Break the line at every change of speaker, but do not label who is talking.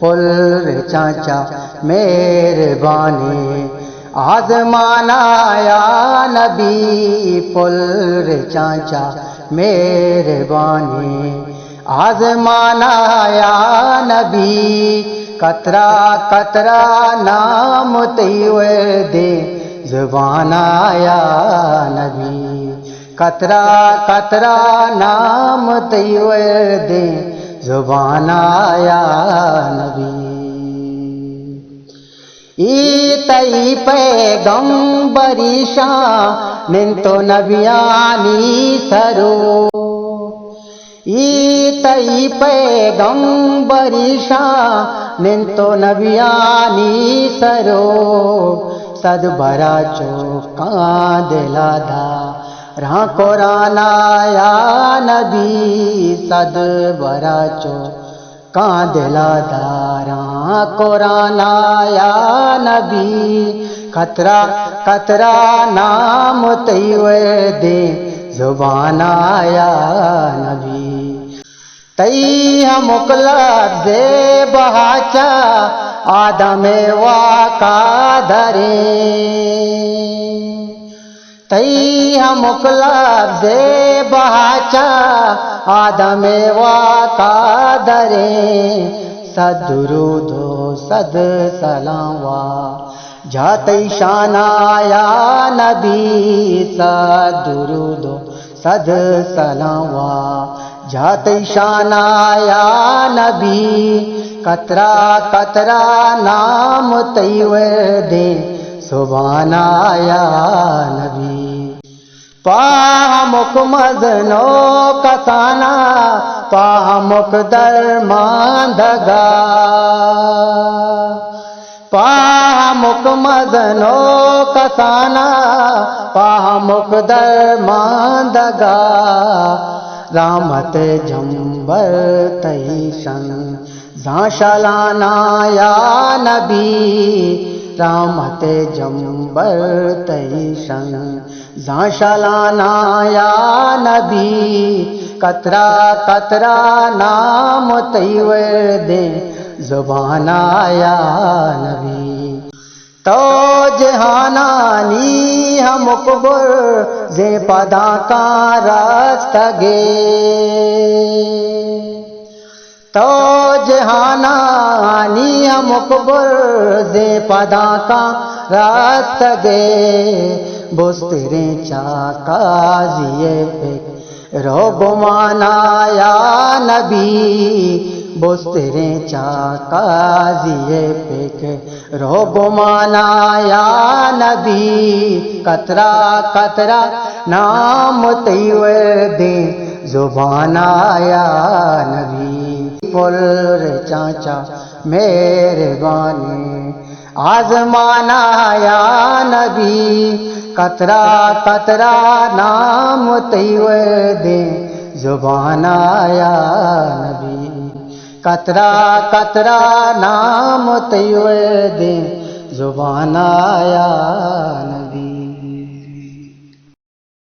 پل چاچا مہربانی آزمانا یا نبی پل چاچا مہربانی آزمانا یا نبی قطرہ قطرہ نام تیوے دے زبانا یا نبی قطرہ قطرہ نام تیوے دے زبانا یا نبی ای پیغمبری شان ننتو نبیانی سرو ای پیغمبری شان ننتو نبیانی سرو صد برا چوکاں دلا دا رہاں قرآن یا نبی صد برا چوکاں دلا دا رہاں قرآن یا نبی قطرہ قطرہ نام تیوے دے زبانا یا نبی تی ہم اکلت دے بہاچا آدم واقع دریں تی ہم اکلت دے بہاچا آدم واقع دریں صد درود و صد سلام جاتی شانا یا نبی صد درود و صد سلام جاتی شانا یا نبی قطرہ قطرہ نام تیوے دے سبحانا یا نبی پاہمک مزنو کسانا پاہمک درماندگا پاہمک مزنو کسانا پاہمک درماندگا رحمت جنبر تیشن زاشلانا یا نبی رحمت جنبر تیشن زاشلانا یا نبی قطرہ قطرہ نام تیوے دے زبانا یا نبی تو جہانانی ہم اکبر زی پدا کا راستگے تو جہانانی ہم اکبر زی پدا کا راستگے بستریں چاکا زیے پک رو گمانا یا نبی بستریں چاکا زیے پک رو گمانا یا نبی قطرہ قطرہ نام تیوے دے زبانا یا نبی پل چاچا مہربانی آزمانا یا نبی قطرہ قطرہ نام تیوے دے زبانا یا نبی قطرہ قطرہ نام تیوے دے زبانا یا نبی